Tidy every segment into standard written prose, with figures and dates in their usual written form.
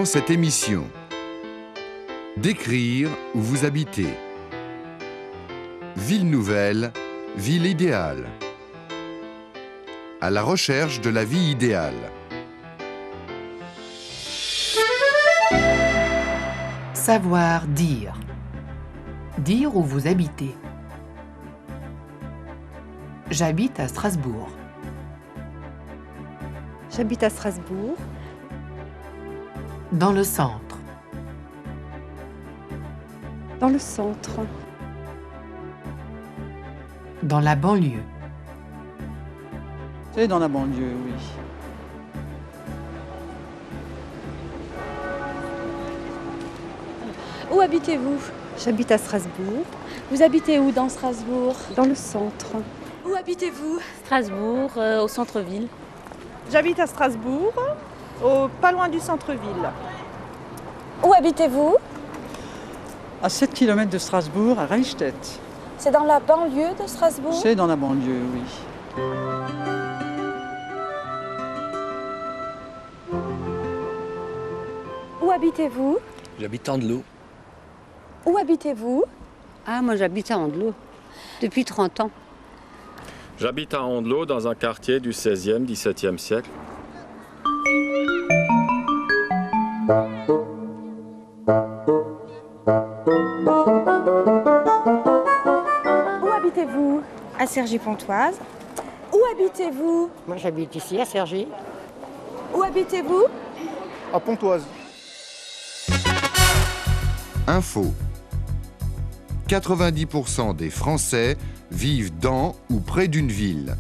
Dans cette émission, décrire où vous habitez. Ville nouvelle, ville idéale. À la recherche de la vie idéale. Savoir dire. Dire où vous habitez. J'habite à Strasbourg. J'habite à Strasbourg. Dans le centre. Dans le centre. Dans la banlieue. C'est dans la banlieue, oui. Où habitez-vous? J'habite à Strasbourg. Vous habitez où dans Strasbourg? Dans le centre. Où habitez-vous? Strasbourg, au centre-ville. J'habite à Strasbourg, pas loin du centre-ville. Où habitez-vous? À 7 km de Strasbourg, à Reichstätt. C'est dans la banlieue de Strasbourg? C'est dans la banlieue, oui. Où habitez-vous? J'habite à Andelot. Où habitez-vous? Ah, moi j'habite à Andelot, depuis 30 ans. J'habite à Andelot, dans un quartier du XVIe, XVIIe siècle. Où habitez-vous? À Cergy-Pontoise. Où habitez-vous? Moi j'habite ici à Cergy. Où habitez-vous? À Pontoise. Info. 90% des Français vivent dans ou près d'une ville.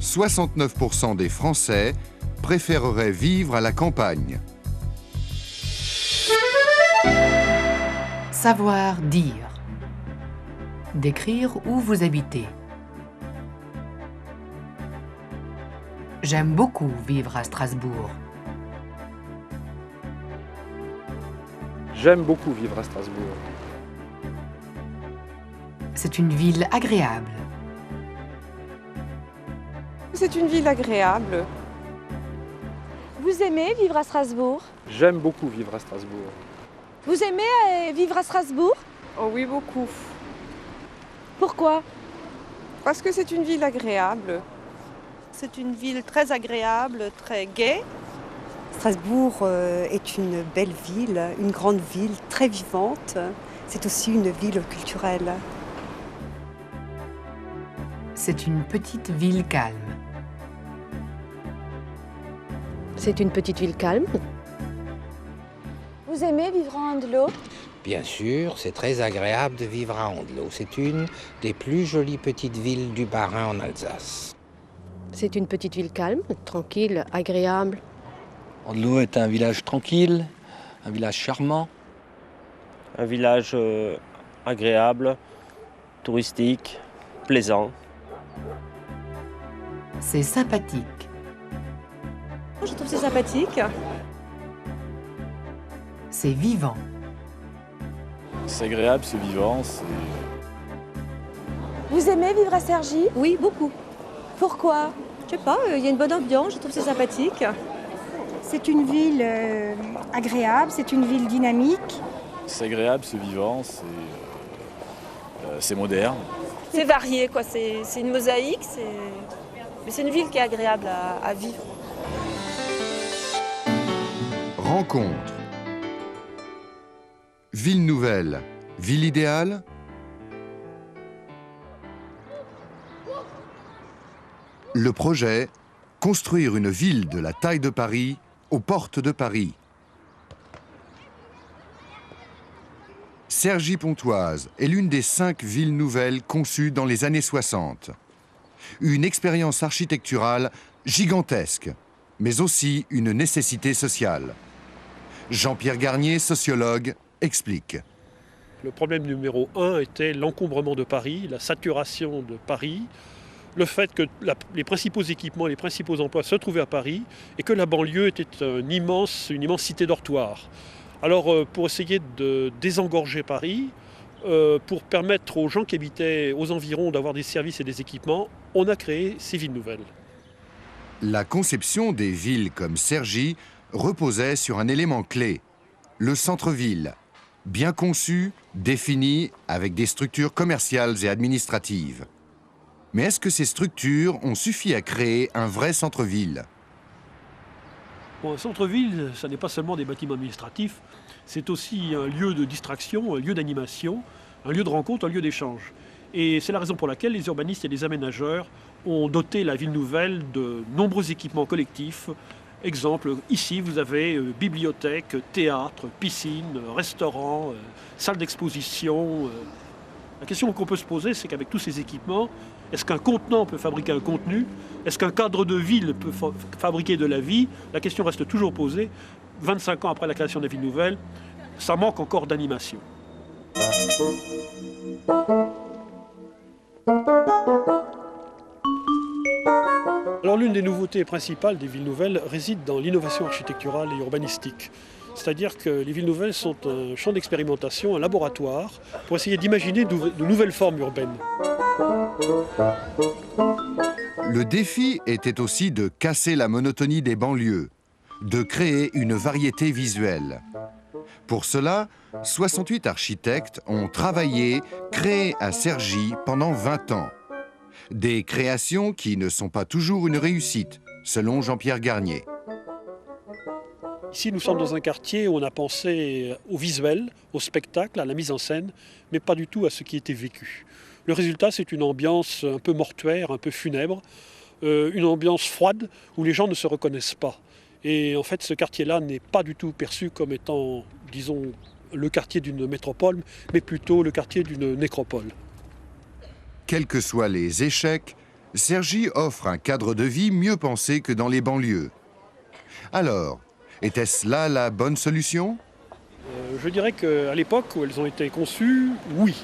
69% des Français préféreraient vivre à la campagne. Savoir dire. Décrire où vous habitez. J'aime beaucoup vivre à Strasbourg. J'aime beaucoup vivre à Strasbourg. C'est une ville agréable. C'est une ville agréable. Vous aimez vivre à Strasbourg? J'aime beaucoup vivre à Strasbourg. Vous aimez vivre à Strasbourg? Oh oui, beaucoup. Pourquoi? Parce que c'est une ville agréable. C'est une ville très agréable, très gaie. Strasbourg est une belle ville, une grande ville très vivante. C'est aussi une ville culturelle. C'est une petite ville calme. C'est une petite ville calme. Vous aimez vivre à Andelot? Bien sûr, c'est très agréable de vivre à Andelot. C'est une des plus jolies petites villes du Bas-Rhin en Alsace. C'est une petite ville calme, tranquille, agréable. Andelot est un village tranquille, un village charmant. Un village agréable, touristique, plaisant. C'est sympathique. Je trouve c'est sympathique. C'est vivant. C'est agréable, c'est vivant, Vous aimez vivre à Cergy? Oui, beaucoup. Pourquoi? Je sais pas, il y a une bonne ambiance, je trouve c'est sympathique. C'est une ville agréable, c'est une ville dynamique. C'est agréable, c'est vivant, c'est moderne. C'est varié, quoi. C'est une mosaïque. Mais c'est une ville qui est agréable à vivre. Rencontre. Ville nouvelle, ville idéale. Le projet, construire une ville de la taille de Paris aux portes de Paris. Cergy-Pontoise est l'une des 5 villes nouvelles conçues dans les années 60. Une expérience architecturale gigantesque, mais aussi une nécessité sociale. Jean-Pierre Garnier, sociologue, explique. Le problème numéro 1 était l'encombrement de Paris, la saturation de Paris, le fait que les principaux équipements, les principaux emplois se trouvaient à Paris et que la banlieue était une immense cité dortoir. Alors pour essayer de désengorger Paris, pour permettre aux gens qui habitaient aux environs d'avoir des services et des équipements, on a créé ces villes nouvelles. La conception des villes comme Cergy reposait sur un élément clé, le centre-ville, bien conçu, défini, avec des structures commerciales et administratives. Mais est-ce que ces structures ont suffi à créer un vrai centre-ville ? Bon, un centre-ville, ça n'est pas seulement des bâtiments administratifs, c'est aussi un lieu de distraction, un lieu d'animation, un lieu de rencontre, un lieu d'échange. Et c'est la raison pour laquelle les urbanistes et les aménageurs ont doté la ville nouvelle de nombreux équipements collectifs. Exemple, ici vous avez bibliothèque, théâtre, piscine, restaurant, salle d'exposition. La question qu'on peut se poser, c'est qu'avec tous ces équipements, est-ce qu'un contenant peut fabriquer un contenu? Est-ce qu'un cadre de ville peut fabriquer de la vie? La question reste toujours posée. 25 ans après la création de la ville nouvelle, ça manque encore d'animation. Alors l'une des nouveautés principales des villes nouvelles réside dans l'innovation architecturale et urbanistique. C'est-à-dire que les villes nouvelles sont un champ d'expérimentation, un laboratoire, pour essayer d'imaginer de nouvelles formes urbaines. Le défi était aussi de casser la monotonie des banlieues, de créer une variété visuelle. Pour cela, 68 architectes ont travaillé, créé à Cergy pendant 20 ans. Des créations qui ne sont pas toujours une réussite, selon Jean-Pierre Garnier. Ici, nous sommes dans un quartier où on a pensé au visuel, au spectacle, à la mise en scène, mais pas du tout à ce qui était vécu. Le résultat, c'est une ambiance un peu mortuaire, un peu funèbre, une ambiance froide où les gens ne se reconnaissent pas. Et en fait, ce quartier-là n'est pas du tout perçu comme étant, disons, le quartier d'une métropole, mais plutôt le quartier d'une nécropole. Quels que soient les échecs, Cergy offre un cadre de vie mieux pensé que dans les banlieues. Alors, était-ce là la bonne solution ? Je dirais qu'à l'époque où elles ont été conçues, oui.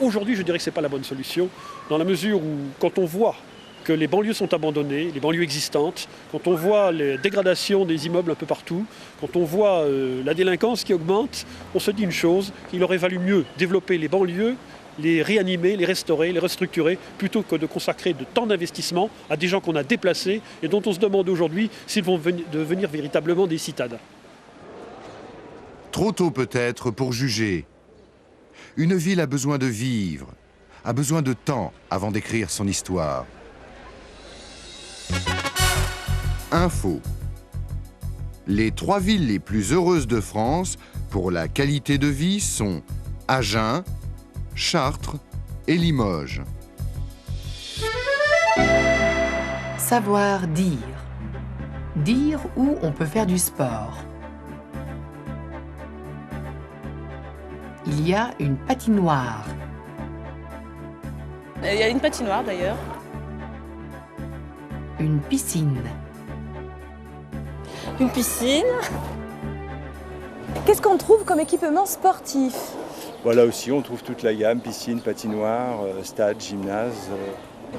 Aujourd'hui, je dirais que ce n'est pas la bonne solution, dans la mesure où, quand on voit que les banlieues sont abandonnées, les banlieues existantes, quand on voit les dégradations des immeubles un peu partout, quand on voit la délinquance qui augmente, on se dit une chose, qu'il aurait valu mieux développer les banlieues, les réanimer, les restaurer, les restructurer, plutôt que de consacrer de tant d'investissements à des gens qu'on a déplacés et dont on se demande aujourd'hui s'ils vont devenir véritablement des citadins. Trop tôt peut-être pour juger. Une ville a besoin de vivre, a besoin de temps avant d'écrire son histoire. Info. Les 3 villes les plus heureuses de France pour la qualité de vie sont Agen, Chartres et Limoges. Savoir dire. Dire où on peut faire du sport. Il y a une patinoire. Il y a une patinoire d'ailleurs. Une piscine. Une piscine. Qu'est-ce qu'on trouve comme équipement sportif? Voilà aussi, on trouve toute la gamme, piscine, patinoire, stade, gymnase.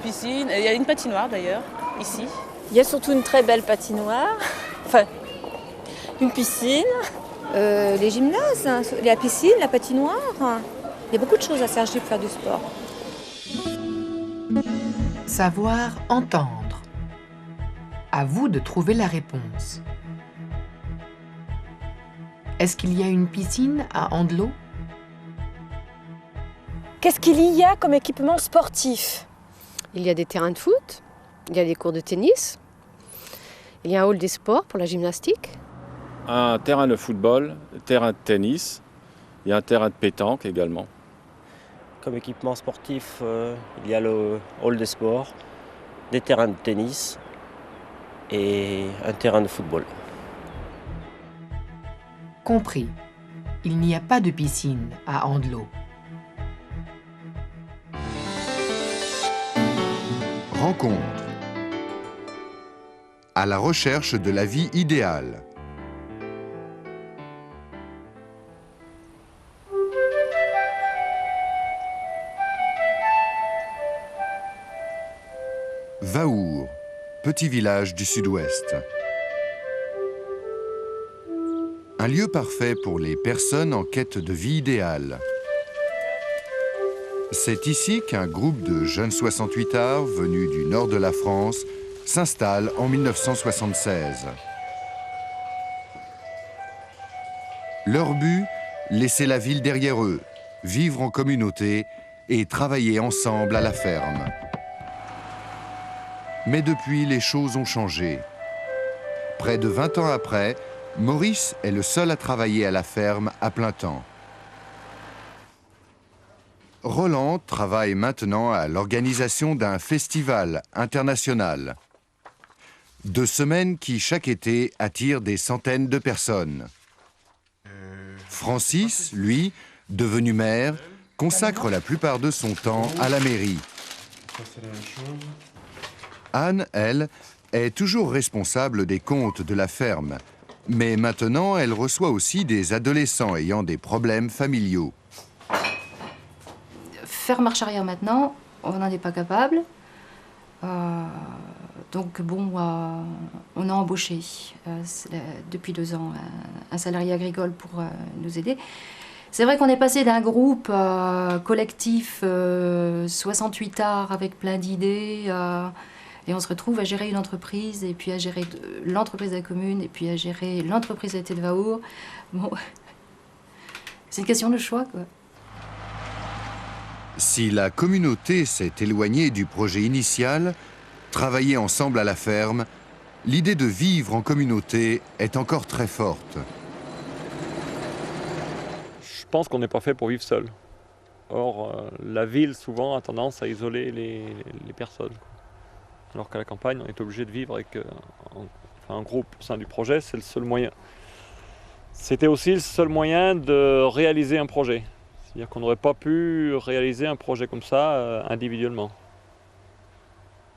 Piscine, il y a une patinoire d'ailleurs, ici. Il y a surtout une très belle patinoire, enfin, une piscine. Les gymnases, hein, la piscine, la patinoire. Il y a beaucoup de choses à Cergy pour faire du sport. Savoir entendre. À vous de trouver la réponse. Est-ce qu'il y a une piscine à Andelot ? Qu'est-ce qu'il y a comme équipement sportif? Il y a des terrains de foot, il y a des cours de tennis, il y a un hall des sports pour la gymnastique. Un terrain de football, un terrain de tennis, il y a un terrain de pétanque également. Comme équipement sportif, il y a le hall des sports, des terrains de tennis et un terrain de football. Compris. Il n'y a pas de piscine à Andelot. Rencontre. À la recherche de la vie idéale. Vaour, petit village du sud-ouest. Un lieu parfait pour les personnes en quête de vie idéale. C'est ici qu'un groupe de jeunes 68ards venus du nord de la France s'installe en 1976. Leur but, laisser la ville derrière eux, vivre en communauté et travailler ensemble à la ferme. Mais depuis, les choses ont changé. Près de 20 ans après, Maurice est le seul à travailler à la ferme à plein temps. Roland travaille maintenant à l'organisation d'un festival international. 2 semaines qui, chaque été, attirent des centaines de personnes. Francis, lui, devenu maire, consacre la plupart de son temps à la mairie. Anne, elle, est toujours responsable des comptes de la ferme. Mais maintenant, elle reçoit aussi des adolescents ayant des problèmes familiaux. Faire marche arrière maintenant, on n'en est pas capable. Donc bon, on a embauché depuis 2 ans un salarié agricole pour nous aider. C'est vrai qu'on est passé d'un groupe collectif 68 arts avec plein d'idées et on se retrouve à gérer une entreprise et puis à gérer l'entreprise de la commune et puis à gérer l'entreprise de Telvaour. Bon, c'est une question de choix, quoi. Si la communauté s'est éloignée du projet initial, travailler ensemble à la ferme, l'idée de vivre en communauté est encore très forte. Je pense qu'on n'est pas fait pour vivre seul. Or, la ville, souvent, a tendance à isoler les personnes. Alors qu'à la campagne, on est obligé de vivre avec un groupe au sein du projet, c'est le seul moyen. C'était aussi le seul moyen de réaliser un projet. C'est-à-dire qu'on n'aurait pas pu réaliser un projet comme ça individuellement.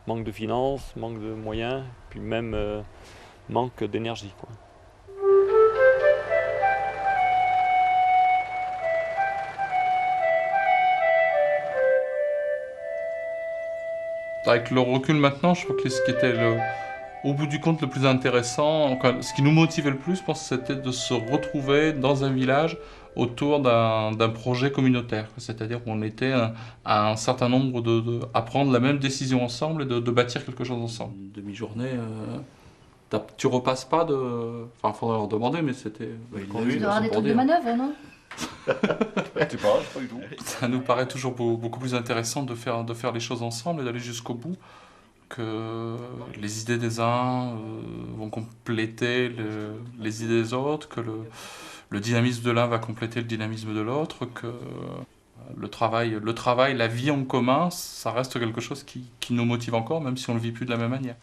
Manque de finances, manque de moyens, puis même manque d'énergie, quoi. Avec le recul maintenant, je crois que ce qui était au bout du compte le plus intéressant, ce qui nous motivait le plus, je pense, c'était de se retrouver dans un village autour d'un projet communautaire. C'est-à-dire qu'on était à un certain nombre à prendre la même décision ensemble et de bâtir quelque chose ensemble. Une demi-journée, tu repasses pas de... Enfin, il faudrait leur demander, mais c'était... Tu dois avoir des trucs de manœuvre, non? Ça nous paraît toujours beaucoup plus intéressant de faire les choses ensemble et d'aller jusqu'au bout, que les idées des uns vont compléter les idées des autres, que le dynamisme de l'un va compléter le dynamisme de l'autre, que le travail, la vie en commun, ça reste quelque chose qui nous motive encore, même si on ne le vit plus de la même manière.